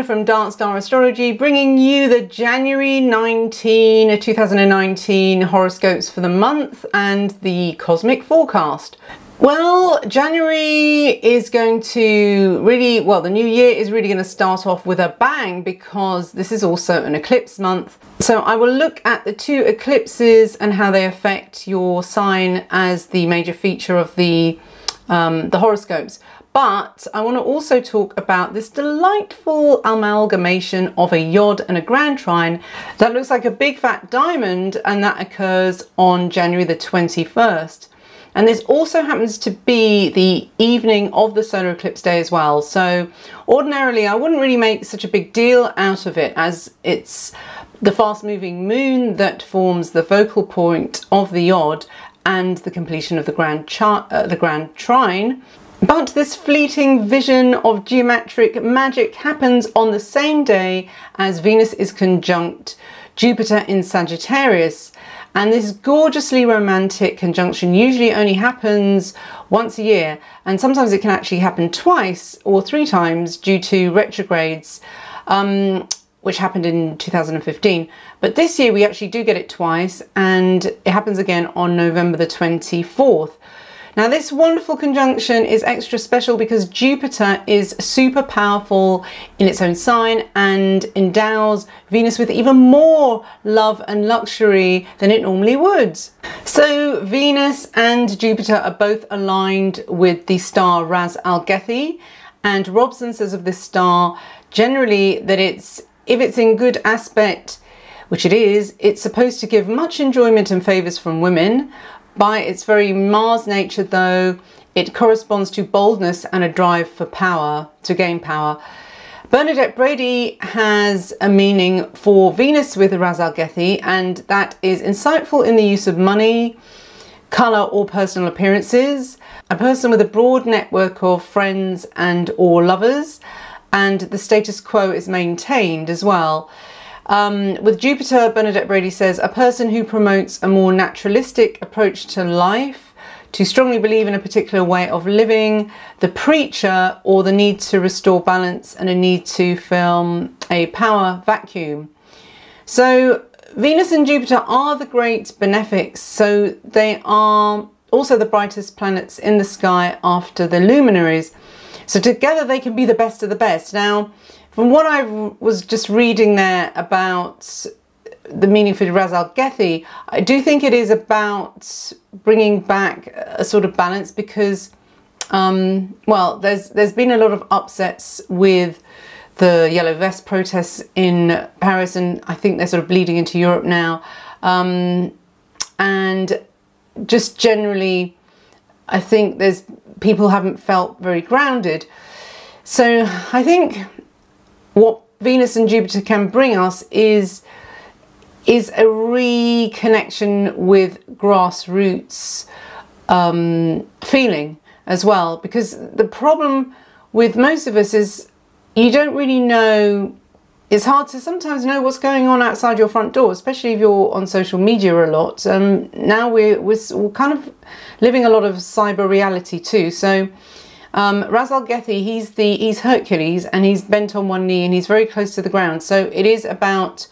Karina from Dark Star Astrology, bringing you the January 2019 horoscopes for the month and the cosmic forecast. Well, January is going to really, well, the new year is really going to start off with a bang because this is also an eclipse month. So I will look at the two eclipses and how they affect your sign as the major feature of the horoscopes. But I want to also talk about this delightful amalgamation of a yod and a grand trine that looks like a big fat diamond, and that occurs on January the 21st. And this also happens to be the evening of the solar eclipse day as well. So ordinarily I wouldn't really make such a big deal out of it, as it's the fast moving moon that forms the focal point of the yod and the completion of the grand trine. But this fleeting vision of geometric magic happens on the same day as Venus is conjunct Jupiter in Sagittarius. And this gorgeously romantic conjunction usually only happens once a year, and sometimes it can actually happen twice or three times due to retrogrades, which happened in 2015. But this year we actually do get it twice, and it happens again on November the 24th. Now this wonderful conjunction is extra special because Jupiter is super powerful in its own sign and endows Venus with even more love and luxury than it normally would. So Venus and Jupiter are both aligned with the star Ras Al Ghathi, and Robson says of this star generally that if it's in good aspect, which it is, it's supposed to give much enjoyment and favours from women. By its very Mars nature though, it corresponds to boldness and a drive for power, to gain power. Bernadette Brady has a meaning for Venus with Ras Al Ghathi, and that is insightful in the use of money, colour or personal appearances, a person with a broad network of friends and or lovers, and the status quo is maintained as well. With Jupiter, Bernadette Brady says, a person who promotes a more naturalistic approach to life, to strongly believe in a particular way of living, the preacher, or the need to restore balance and a need to fill a power vacuum. So Venus and Jupiter are the great benefics, so they are also the brightest planets in the sky after the luminaries. So together they can be the best of the best. Now, from what I was just reading there about the meaning for Ras Al Ghathi, I do think it is about bringing back a sort of balance because, well, there's been a lot of upsets with the Yellow Vest protests in Paris, and I think they're sort of bleeding into Europe now. And just generally, I think people haven't felt very grounded. So I think what Venus and Jupiter can bring us is a reconnection with grassroots feeling as well, because the problem with most of us is you don't really know. It's hard to sometimes know what's going on outside your front door, especially if you're on social media a lot. Now we're kind of living a lot of cyber reality too. So Ras Al Ghathi, he's Hercules, and he's bent on one knee and he's very close to the ground. So it is about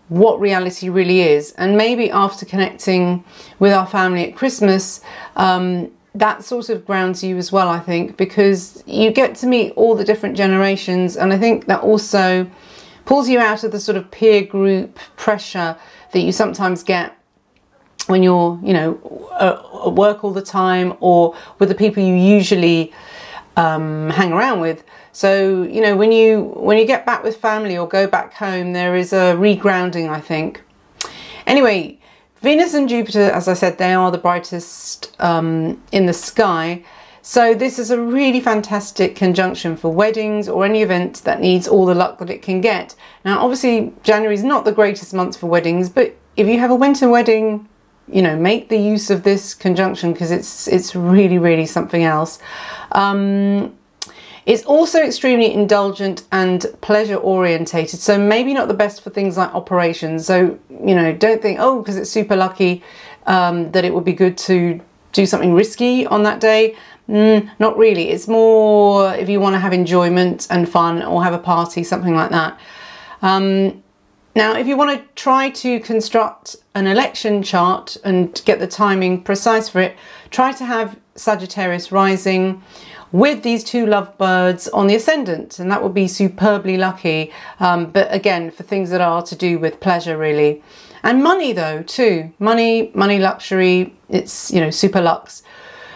what reality really is. And maybe after connecting with our family at Christmas, that sort of grounds you as well, I think, because you get to meet all the different generations. And I think that also pulls you out of the sort of peer group pressure that you sometimes get when you're, you know, at work all the time or with the people you usually hang around with. So, you know, when you get back with family or go back home, there is a regrounding, I think. Anyway, Venus and Jupiter, as I said, they are the brightest in the sky. So this is a really fantastic conjunction for weddings or any event that needs all the luck that it can get. Now, obviously, January is not the greatest month for weddings, but if you have a winter wedding, you know, make the use of this conjunction because it's really, really something else. It's also extremely indulgent and pleasure orientated, so maybe not the best for things like operations. So, you know, don't think, oh, because it's super lucky that it would be good to do something risky on that day. Not really. It's more if you want to have enjoyment and fun or have a party, something like that. Now, if you want to try to construct an election chart and get the timing precise for it, try to have Sagittarius rising with these two lovebirds on the ascendant, and that would be superbly lucky. But again, for things that are to do with pleasure, really. And money though, too. Money, luxury, it's, you know, super lux.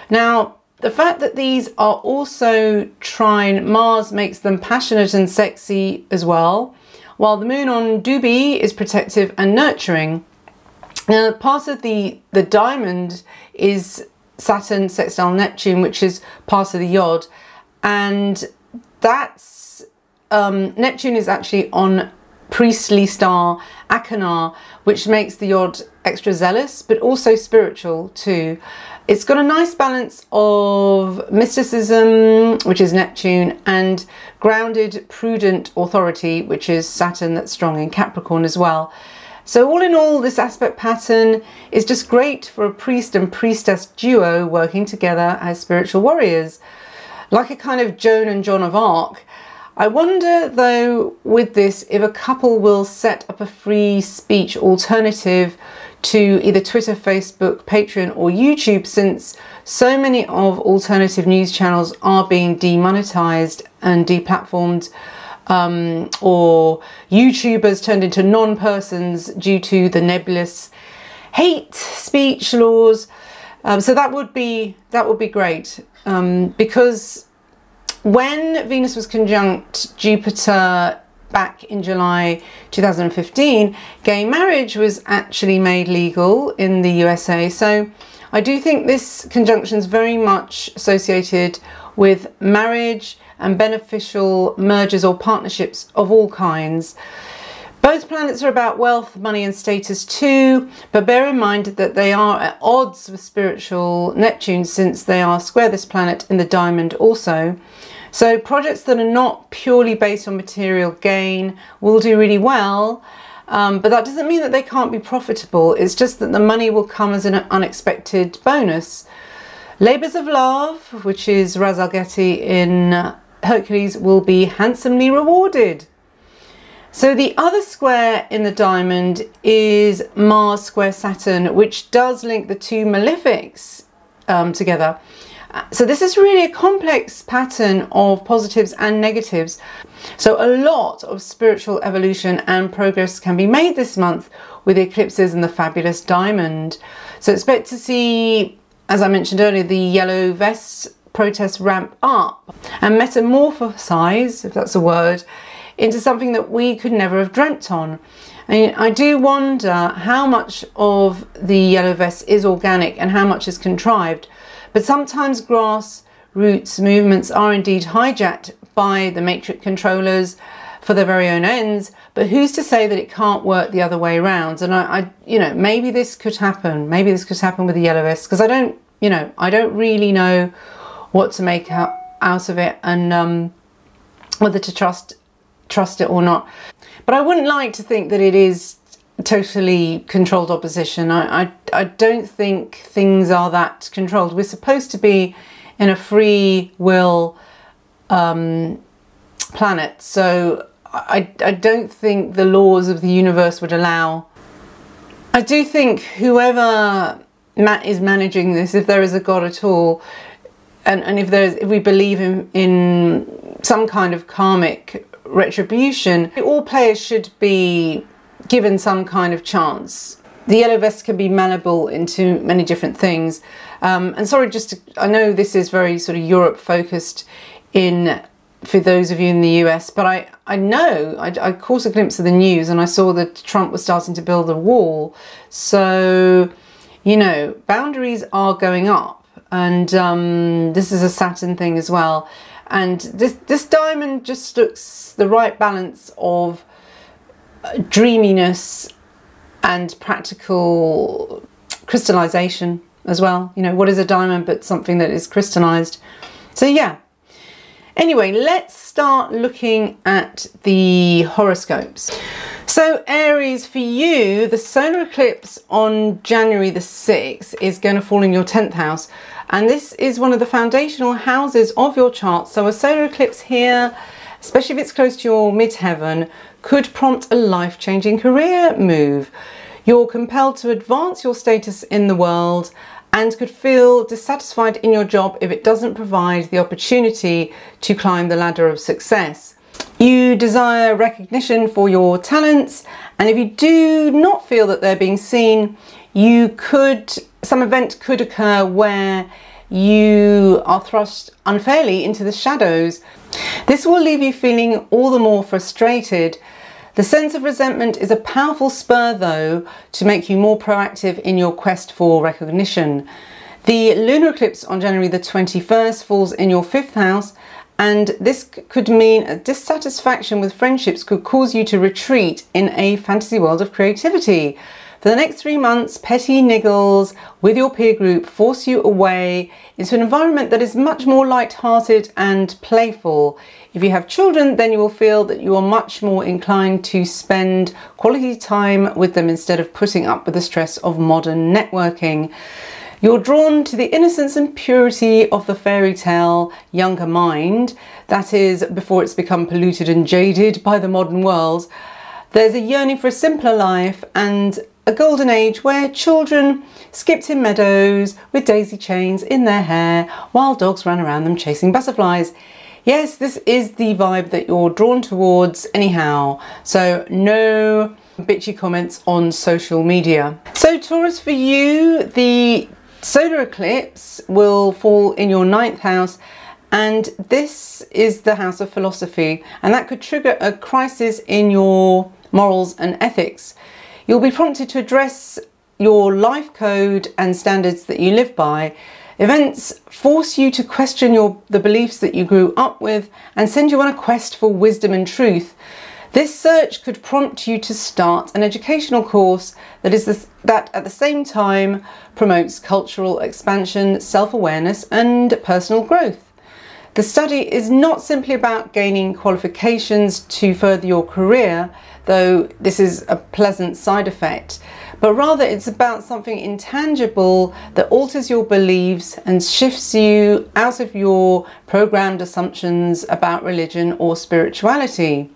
Now, the fact that these are also trine Mars makes them passionate and sexy as well, while the moon on Dubi is protective and nurturing. Now, part of the diamond is Saturn sextile Neptune, which is part of the yod, and that's Neptune is actually on priestly star Achenar, which makes the yod extra zealous but also spiritual too. It's got a nice balance of mysticism, which is Neptune, and grounded prudent authority, which is Saturn, that's strong in Capricorn as well. So all in all, this aspect pattern is just great for a priest and priestess duo working together as spiritual warriors, like a kind of Joan and John of Arc. I wonder though with this if a couple will set up a free speech alternative to either Twitter, Facebook, Patreon or YouTube, since so many of alternative news channels are being demonetized and deplatformed, or YouTubers turned into non-persons due to the nebulous hate speech laws. So that would be great, because when Venus was conjunct Jupiter back in July 2015, gay marriage was actually made legal in the USA. So I do think this conjunction is very much associated with marriage and beneficial mergers or partnerships of all kinds. Both planets are about wealth, money and status too, but bear in mind that they are at odds with spiritual Neptune, since they are square this planet in the diamond also. So projects that are not purely based on material gain will do really well, but that doesn't mean that they can't be profitable. It's just that the money will come as an unexpected bonus. Labours of love, which is Ra's al Ghul in Hercules, will be handsomely rewarded. So the other square in the diamond is Mars square Saturn, which does link the two malefics together. So this is really a complex pattern of positives and negatives. So a lot of spiritual evolution and progress can be made this month with the eclipses and the fabulous diamond. So expect to see, as I mentioned earlier, the yellow vest protests ramp up and metamorphosize, if that's a word, into something that we could never have dreamt on. And I do wonder how much of the yellow vest is organic and how much is contrived. But sometimes grassroots movements are indeed hijacked by the matrix controllers for their very own ends. But who's to say that it can't work the other way around? And you know, maybe this could happen. Maybe this could happen with the yellow vest, because I don't really know what to make out of it, and whether to trust it or not. But I wouldn't like to think that it is totally controlled opposition. I don't think things are that controlled. We're supposed to be in a free will planet, so I don't think the laws of the universe would allow. I do think whoever is managing this, if there is a God at all, and if we believe in some kind of karmic retribution, all players should be given some kind of chance. The yellow vest can be malleable into many different things. And sorry, I know this is very sort of Europe focused for those of you in the US, but I caught a glimpse of the news and I saw that Trump was starting to build a wall. So, you know, boundaries are going up, and this is a Saturn thing as well. And this diamond just looks the right balance of dreaminess and practical crystallization as well. You know, what is a diamond but something that is crystallized? So yeah. Anyway, let's start looking at the horoscopes. So Aries, for you, the solar eclipse on January the 6th is going to fall in your 10th house. And this is one of the foundational houses of your chart. So a solar eclipse here, especially if it's close to your midheaven, could prompt a life-changing career move. You're compelled to advance your status in the world and could feel dissatisfied in your job if it doesn't provide the opportunity to climb the ladder of success. You desire recognition for your talents, and if you do not feel that they're being seen, some event could occur where you are thrust unfairly into the shadows. This will leave you feeling all the more frustrated. The sense of resentment is a powerful spur, though, to make you more proactive in your quest for recognition. The lunar eclipse on January the 21st falls in your 5th house, and this could mean a dissatisfaction with friendships could cause you to retreat in a fantasy world of creativity. For the next 3 months, petty niggles with your peer group force you away into an environment that is much more light-hearted and playful. If you have children, then you will feel that you are much more inclined to spend quality time with them instead of putting up with the stress of modern networking. You're drawn to the innocence and purity of the fairy tale younger mind, that is, before it's become polluted and jaded by the modern world. There's a yearning for a simpler life and a golden age where children skipped in meadows with daisy chains in their hair while dogs ran around them chasing butterflies. Yes, this is the vibe that you're drawn towards anyhow, so no bitchy comments on social media. So Taurus, for you, the solar eclipse will fall in your 9th house, and this is the house of philosophy, and that could trigger a crisis in your morals and ethics. You'll be prompted to address your life code and standards that you live by. Events force you to question the beliefs that you grew up with and send you on a quest for wisdom and truth. This search could prompt you to start an educational course that at the same time promotes cultural expansion, self-awareness and personal growth. The study is not simply about gaining qualifications to further your career, though this is a pleasant side effect, but rather it's about something intangible that alters your beliefs and shifts you out of your programmed assumptions about religion or spirituality.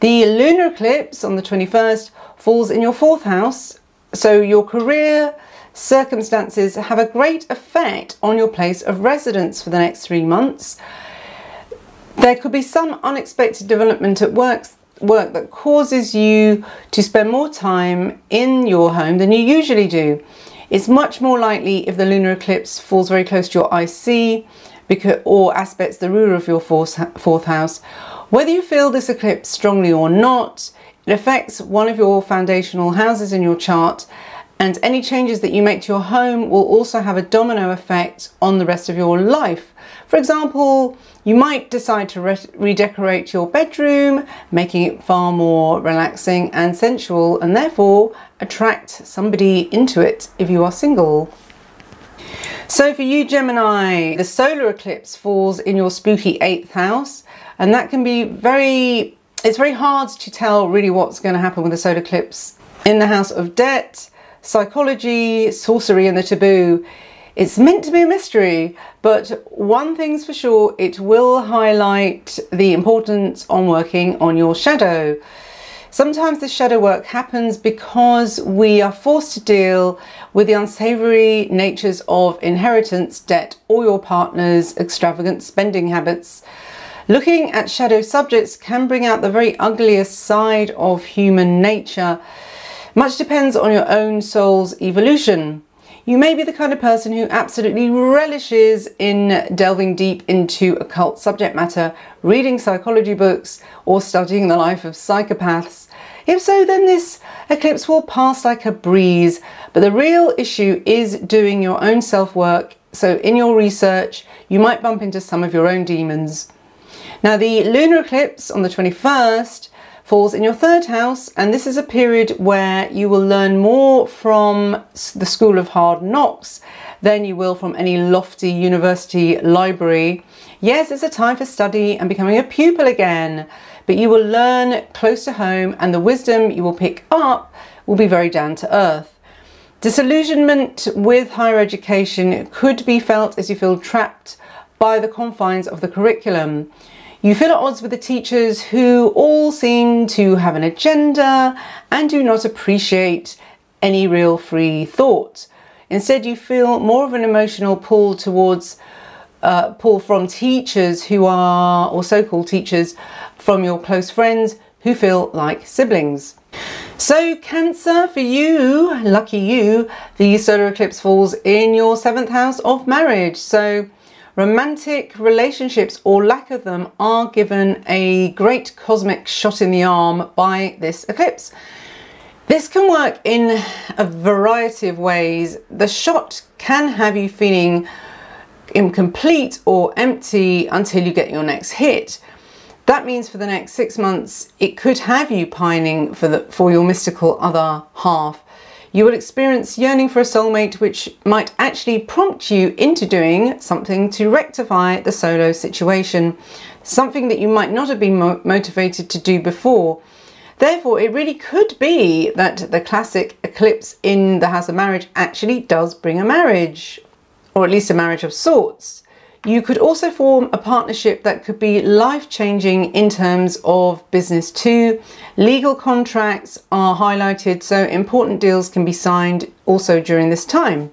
The lunar eclipse on the 21st falls in your 4th house, so your career circumstances have a great effect on your place of residence for the next 3 months. There could be some unexpected development at work that causes you to spend more time in your home than you usually do. It's much more likely if the lunar eclipse falls very close to your IC or aspects the ruler of your 4th house. Whether you feel this eclipse strongly or not, it affects one of your foundational houses in your chart, and any changes that you make to your home will also have a domino effect on the rest of your life. For example, you might decide to redecorate your bedroom, making it far more relaxing and sensual, and therefore attract somebody into it if you are single. So for you, Gemini, the solar eclipse falls in your spooky 8th house, and that can be it's very hard to tell really what's going to happen with the solar eclipse in the house of debt, psychology, sorcery and the taboo. It's meant to be a mystery, but one thing's for sure, it will highlight the importance on working on your shadow. Sometimes this shadow work happens because we are forced to deal with the unsavory natures of inheritance, debt, or your partner's extravagant spending habits. Looking at shadow subjects can bring out the very ugliest side of human nature. Much depends on your own soul's evolution. You may be the kind of person who absolutely relishes in delving deep into occult subject matter, reading psychology books, or studying the life of psychopaths. If so, then this eclipse will pass like a breeze. But the real issue is doing your own self-work. So in your research, you might bump into some of your own demons. Now, the lunar eclipse on the 21st falls in your 3rd house, and this is a period where you will learn more from the school of hard knocks than you will from any lofty university library. Yes, it's a time for study and becoming a pupil again. but you will learn close to home, and the wisdom you will pick up will be very down to earth. Disillusionment with higher education could be felt as you feel trapped by the confines of the curriculum. You feel at odds with the teachers who all seem to have an agenda and do not appreciate any real free thought. Instead, you feel more of an emotional pull towards pull from teachers who are, or so-called teachers, from your close friends who feel like siblings. So Cancer, for you, lucky you, the solar eclipse falls in your 7th house of marriage. So romantic relationships, or lack of them, are given a great cosmic shot in the arm by this eclipse. This can work in a variety of ways. The shot can have you feeling incomplete or empty until you get your next hit. That means for the next 6 months, it could have you pining for your mystical other half. You will experience yearning for a soulmate, which might actually prompt you into doing something to rectify the solo situation, something that you might not have been motivated to do before. Therefore, it really could be that the classic eclipse in the house of marriage actually does bring a marriage, or at least a marriage of sorts. You could also form a partnership that could be life-changing in terms of business too. Legal contracts are highlighted, so important deals can be signed also during this time.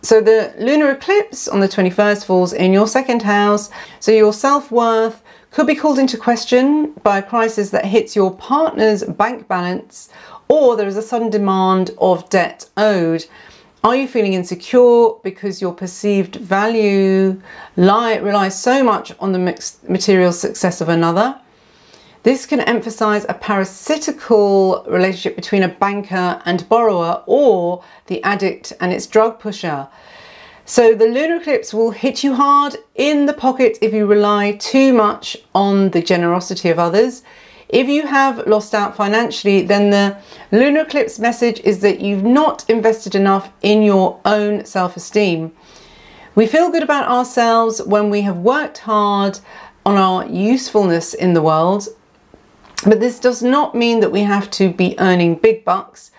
So the lunar eclipse on the 21st falls in your 2nd house, so your self-worth could be called into question by a crisis that hits your partner's bank balance, or there is a sudden demand of debt owed. Are you feeling insecure because your perceived value relies so much on the material success of another? This can emphasize a parasitical relationship between a banker and borrower, or the addict and its drug pusher. So the lunar eclipse will hit you hard in the pocket if you rely too much on the generosity of others. If you have lost out financially, then the lunar eclipse message is that you've not invested enough in your own self-esteem. We feel good about ourselves when we have worked hard on our usefulness in the world, but this does not mean that we have to be earning big bucks.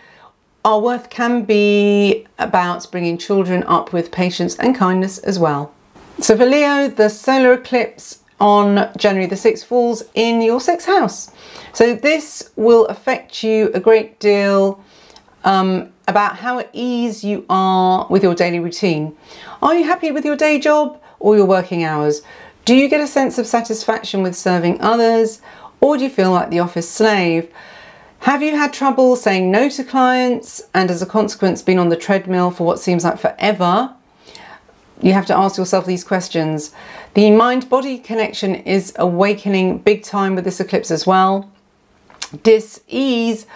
Our worth can be about bringing children up with patience and kindness as well. So for Leo, the solar eclipse on January the 6th falls in your 6th house. So this will affect you a great deal about how at ease you are with your daily routine. Are you happy with your day job or your working hours? Do you get a sense of satisfaction with serving others, or do you feel like the office slave? Have you had trouble saying no to clients and as a consequence been on the treadmill for what seems like forever? You have to ask yourself these questions. The mind-body connection is awakening big time with this eclipse as well. Dis-ease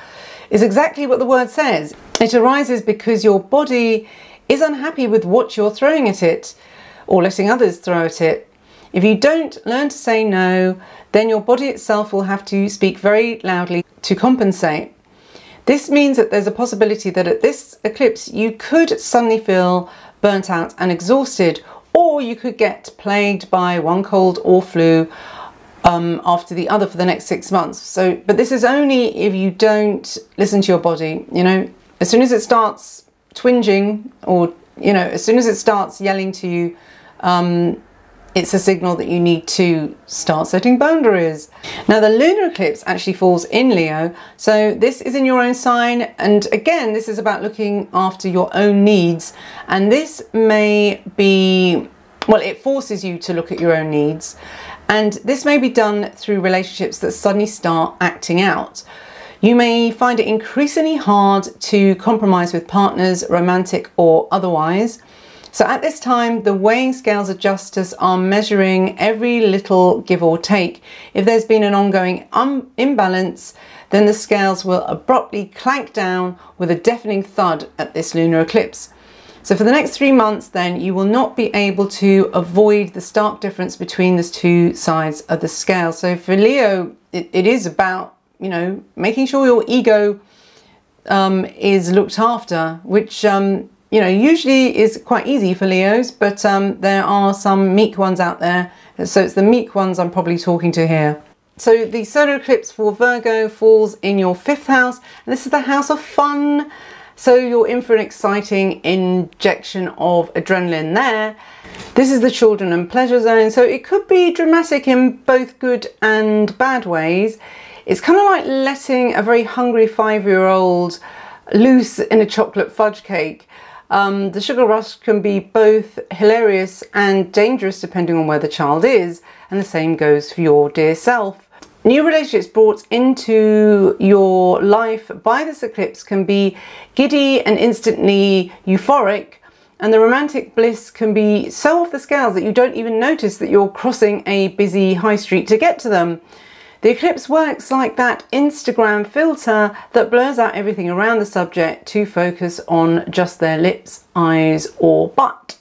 is exactly what the word says. It arises because your body is unhappy with what you're throwing at it, or letting others throw at it. If you don't learn to say no, then your body itself will have to speak very loudly to compensate. This means that there's a possibility that at this eclipse you could suddenly feel burnt out and exhausted, or you could get plagued by one cold or flu after the other for the next 6 months. But this is only if you don't listen to your body. You know, as soon as it starts twinging, or as soon as it starts yelling to you, it's a signal that you need to start setting boundaries. Now the lunar eclipse actually falls in Leo, so this is in your own sign, and again this is about looking after your own needs, and this may be, well, it forces you to look at your own needs, and this may be done through relationships that suddenly start acting out. You may find it increasingly hard to compromise with partners, romantic or otherwise. So at this time, the weighing scales of justice are measuring every little give or take. If there's been an ongoing imbalance, then the scales will abruptly clank down with a deafening thud at this lunar eclipse. So for the next 3 months, then, you will not be able to avoid the stark difference between the two sides of the scale. So for Leo, it is about, making sure your ego is looked after, which usually is quite easy for Leos, but there are some meek ones out there. So it's the meek ones I'm probably talking to here. So the solar eclipse for Virgo falls in your 5th house, and this is the house of fun. So you're in for an exciting injection of adrenaline there. This is the children and pleasure zone, so it could be dramatic in both good and bad ways. It's kind of like letting a very hungry 5-year-old loose in a chocolate fudge cake. The sugar rush can be both hilarious and dangerous depending on where the child is, and the same goes for your dear self. New relationships brought into your life by this eclipse can be giddy and instantly euphoric, and the romantic bliss can be so off the scales that you don't even notice that you're crossing a busy high street to get to them. The eclipse works like that Instagram filter that blurs out everything around the subject to focus on just their lips, eyes or butt.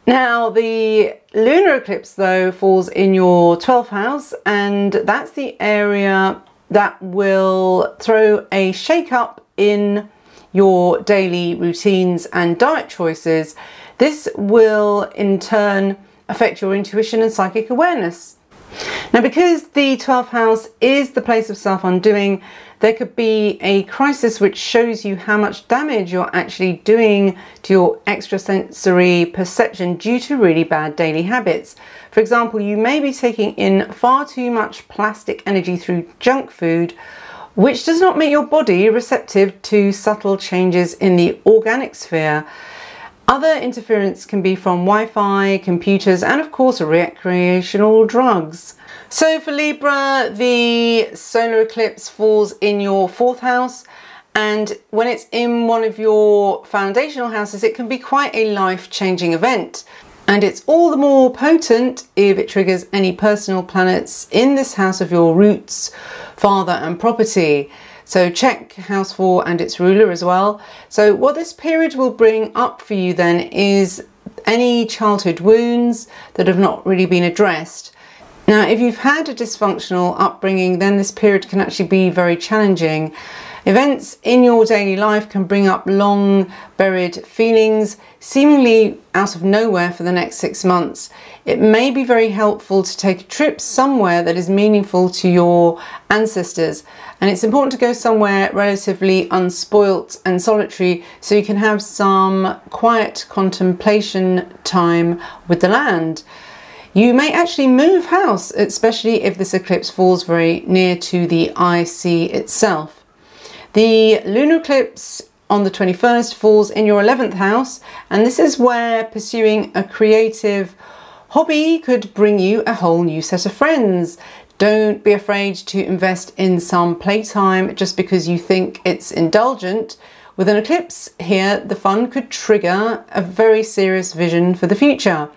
Now the lunar eclipse though falls in your 12th house, and that's the area that will throw a shake-up in your daily routines and diet choices. This will in turn affect your intuition and psychic awareness. Now, because the 12th house is the place of self-undoing, there could be a crisis which shows you how much damage you're actually doing to your extrasensory perception due to really bad daily habits. For example, you may be taking in far too much plastic energy through junk food, which does not make your body receptive to subtle changes in the organic sphere. Other interference can be from Wi-Fi, computers, and of course recreational drugs. So for Libra, the solar eclipse falls in your 4th house, and when it's in one of your foundational houses, it can be quite a life-changing event. And it's all the more potent if it triggers any personal planets in this house of your roots, father and property. So check house 4 and its ruler as well. So what this period will bring up for you then is any childhood wounds that have not really been addressed. Now, if you've had a dysfunctional upbringing, then this period can actually be very challenging. Events in your daily life can bring up long buried feelings, seemingly out of nowhere for the next 6 months. It may be very helpful to take a trip somewhere that is meaningful to your ancestors. And it's important to go somewhere relatively unspoilt and solitary so you can have some quiet contemplation time with the land. You may actually move house, especially if this eclipse falls very near to the IC itself. The lunar eclipse on the 21st falls in your 11th house, and this is where pursuing a creative hobby could bring you a whole new set of friends. Don't be afraid to invest in some playtime just because you think it's indulgent. With an eclipse here, the fun could trigger a very serious vision for the future.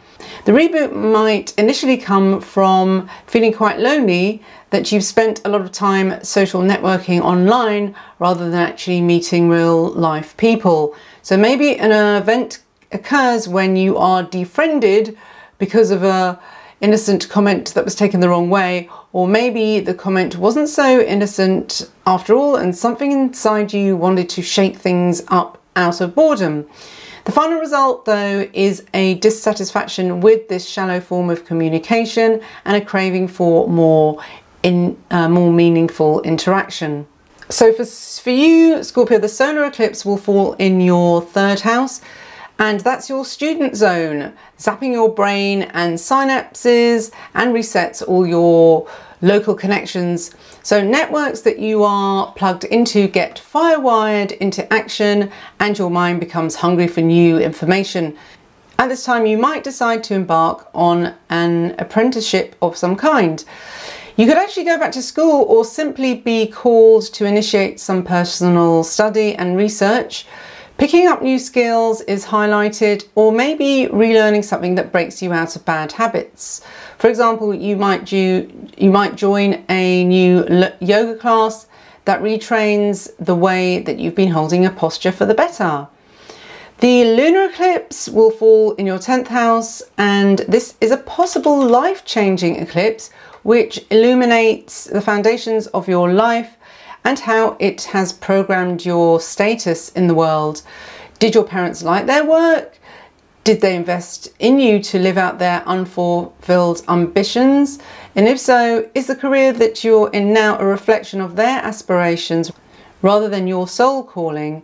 The reboot might initially come from feeling quite lonely, that you've spent a lot of time social networking online rather than actually meeting real life people. So maybe an event occurs when you are defriended because of a innocent comment that was taken the wrong way, or maybe the comment wasn't so innocent after all and something inside you wanted to shake things up out of boredom. The final result though is a dissatisfaction with this shallow form of communication and a craving for more meaningful interaction. So for you, Scorpio, the solar eclipse will fall in your 3rd house, and that's your student zone, zapping your brain and synapses and resets all your local connections. So networks that you are plugged into get firewired into action and your mind becomes hungry for new information. At this time, you might decide to embark on an apprenticeship of some kind. You could actually go back to school or simply be called to initiate some personal study and research. Picking up new skills is highlighted, or maybe relearning something that breaks you out of bad habits. For example, you might join a new yoga class that retrains the way that you've been holding a posture for the better. The lunar eclipse will fall in your 10th house, and this is a possible life-changing eclipse which illuminates the foundations of your life and how it has programmed your status in the world. Did your parents like their work? Did they invest in you to live out their unfulfilled ambitions? And if so, is the career that you're in now a reflection of their aspirations rather than your soul calling?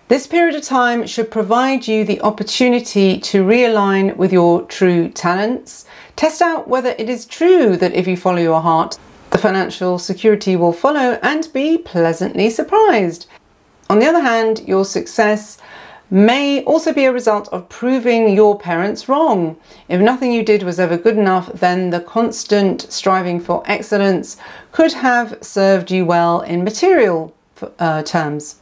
This period of time should provide you the opportunity to realign with your true talents. Test out whether it is true that if you follow your heart, the financial security will follow, and be pleasantly surprised. On the other hand, your success may also be a result of proving your parents wrong. If nothing you did was ever good enough, then the constant striving for excellence could have served you well in material terms.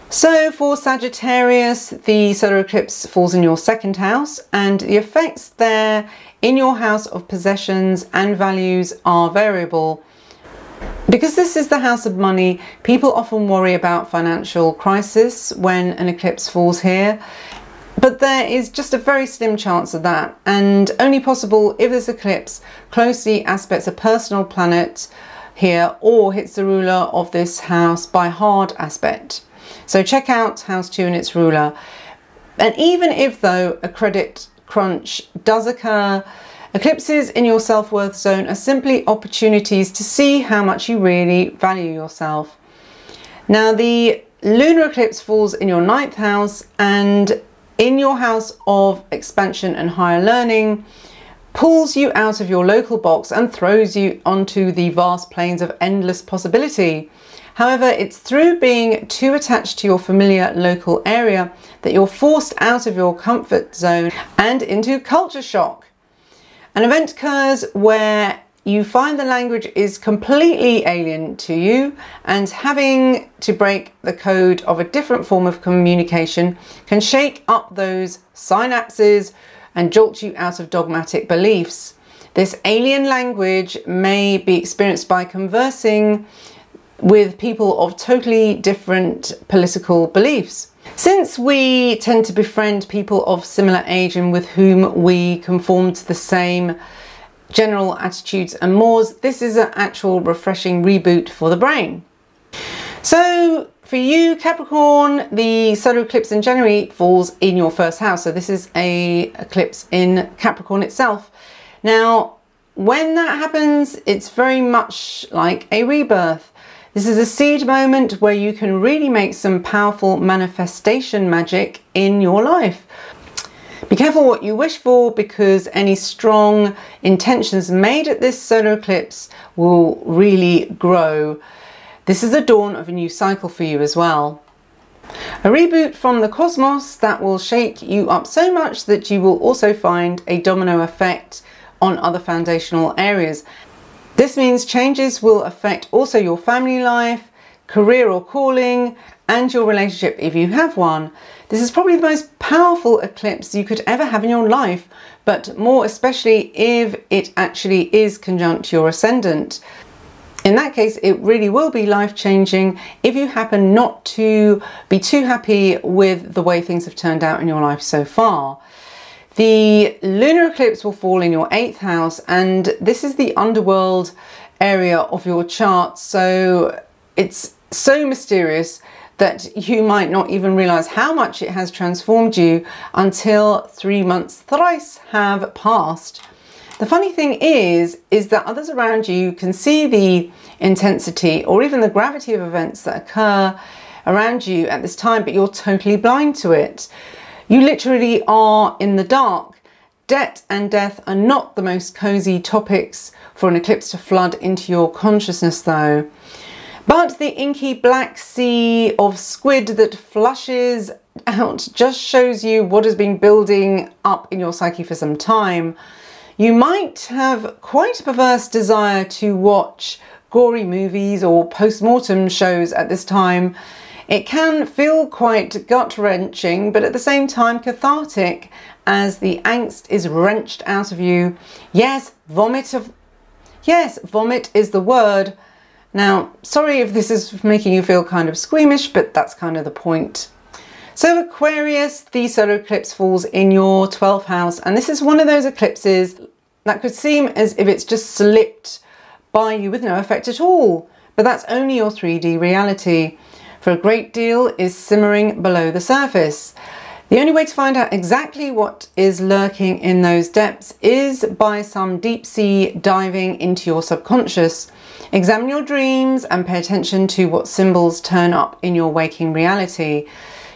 So for Sagittarius, the solar eclipse falls in your second house, and the effects there in your house of possessions and values are variable. Because this is the house of money, people often worry about financial crisis when an eclipse falls here, but there is just a very slim chance of that, and only possible if this eclipse closely aspects a personal planet here or hits the ruler of this house by hard aspect. So check out house 2 and its ruler. And even if though a credit crunch does occur, eclipses in your self-worth zone are simply opportunities to see how much you really value yourself. Now the lunar eclipse falls in your 9th house, and in your house of expansion and higher learning, pulls you out of your local box and throws you onto the vast plains of endless possibility. However, it's through being too attached to your familiar local area that you're forced out of your comfort zone and into culture shock. An event occurs where you find the language is completely alien to you, and having to break the code of a different form of communication can shake up those synapses and jolt you out of dogmatic beliefs. This alien language may be experienced by conversing with people of totally different political beliefs. Since we tend to befriend people of similar age and with whom we conform to the same general attitudes and mores, this is an actual refreshing reboot for the brain. So for you, Capricorn, the solar eclipse in January falls in your 1st house. So this is an eclipse in Capricorn itself. Now, when that happens, it's very much like a rebirth. This is a seed moment where you can really make some powerful manifestation magic in your life. Be careful what you wish for, because any strong intentions made at this solar eclipse will really grow. This is the dawn of a new cycle for you as well. A reboot from the cosmos that will shake you up so much that you will also find a domino effect on other foundational areas. This means changes will affect also your family life, career or calling, and your relationship if you have one. This is probably the most powerful eclipse you could ever have in your life, but more especially if it actually is conjunct your ascendant. In that case, it really will be life-changing if you happen not to be too happy with the way things have turned out in your life so far. The lunar eclipse will fall in your 8th house, and this is the underworld area of your chart, so it's so mysterious that you might not even realize how much it has transformed you until 3 months thrice have passed. The funny thing is that others around you can see the intensity or even the gravity of events that occur around you at this time, but you're totally blind to it. You literally are in the dark. Debt and death are not the most cozy topics for an eclipse to flood into your consciousness though. But the inky black sea of squid that flushes out just shows you what has been building up in your psyche for some time. You might have quite a perverse desire to watch gory movies or post-mortem shows at this time. It can feel quite gut-wrenching, but at the same time cathartic, as the angst is wrenched out of you. Yes, vomit is the word. Now, sorry if this is making you feel kind of squeamish, but that's kind of the point. So Aquarius, the solar eclipse falls in your 12th house, and this is one of those eclipses that could seem as if it's just slipped by you with no effect at all, but that's only your 3D reality. For a great deal is simmering below the surface. The only way to find out exactly what is lurking in those depths is by some deep sea diving into your subconscious. Examine your dreams and pay attention to what symbols turn up in your waking reality.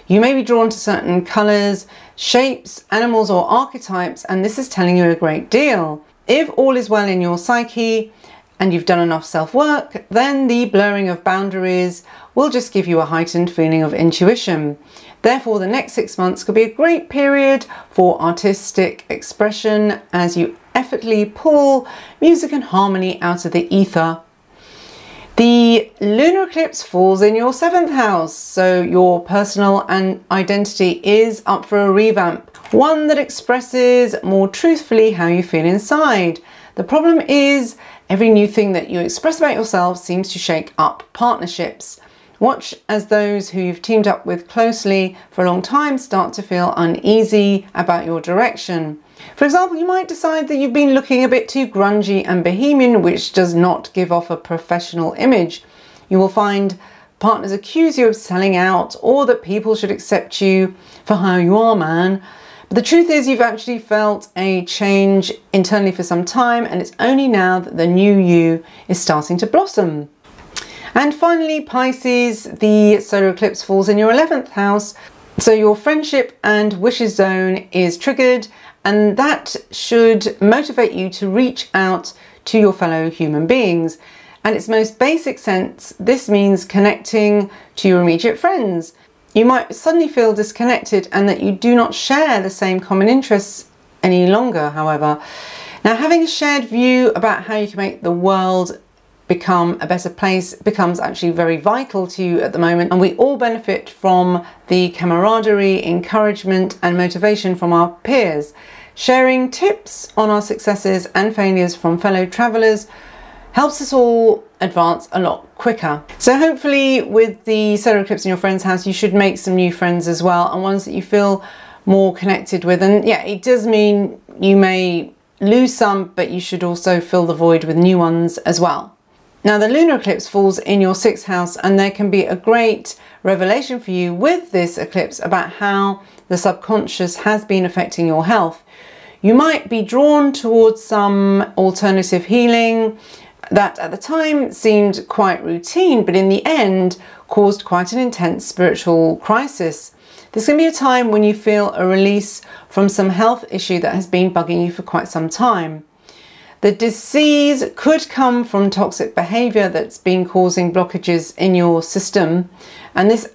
You may be drawn to certain colours, shapes, animals or archetypes, and this is telling you a great deal. If all is well in your psyche and you've done enough self-work, then the blurring of boundaries will just give you a heightened feeling of intuition. Therefore, the next 6 months could be a great period for artistic expression as you effortlessly pull music and harmony out of the ether. The lunar eclipse falls in your 7th house, so your personal and identity is up for a revamp, one that expresses more truthfully how you feel inside. The problem is every new thing that you express about yourself seems to shake up partnerships. Watch as those who you've teamed up with closely for a long time start to feel uneasy about your direction. For example, you might decide that you've been looking a bit too grungy and bohemian, which does not give off a professional image. You will find partners accuse you of selling out or that people should accept you for how you are, man. But the truth is you've actually felt a change internally for some time, and it's only now that the new you is starting to blossom. And finally, Pisces, the solar eclipse falls in your 11th house. So your friendship and wishes zone is triggered, and that should motivate you to reach out to your fellow human beings. And its most basic sense, this means connecting to your immediate friends. You might suddenly feel disconnected and that you do not share the same common interests any longer, however. Now, having a shared view about how you can make the world become a better place becomes actually very vital to you at the moment, and we all benefit from the camaraderie, encouragement and motivation from our peers. Sharing tips on our successes and failures from fellow travellers helps us all advance a lot quicker. So hopefully with the solar eclipse in your friend's house, you should make some new friends as well, and ones that you feel more connected with. And yeah, it does mean you may lose some, but you should also fill the void with new ones as well. Now, the lunar eclipse falls in your 6th house, and there can be a great revelation for you with this eclipse about how the subconscious has been affecting your health. You might be drawn towards some alternative healing that at the time seemed quite routine, but in the end caused quite an intense spiritual crisis. This can be a time when you feel a release from some health issue that has been bugging you for quite some time. The disease could come from toxic behavior that's been causing blockages in your system. And this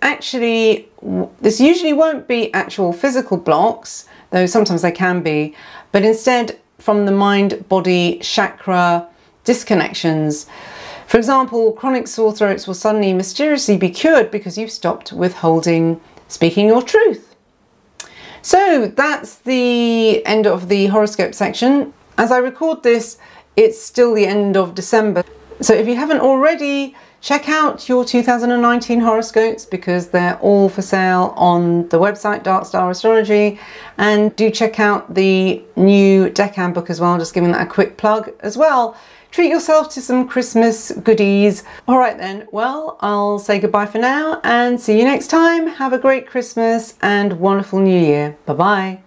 usually won't be actual physical blocks, though sometimes they can be, but instead from the mind, body, chakra disconnections. For example, chronic sore throats will suddenly mysteriously be cured because you've stopped withholding speaking your truth. So that's the end of the horoscope section. As I record this, it's still the end of December. So if you haven't already, check out your 2019 horoscopes because they're all for sale on the website Dark Star Astrology. And do check out the new Deccan book as well, just giving that a quick plug as well. Treat yourself to some Christmas goodies. All right then, well, I'll say goodbye for now and see you next time. Have a great Christmas and wonderful New Year. Bye-bye.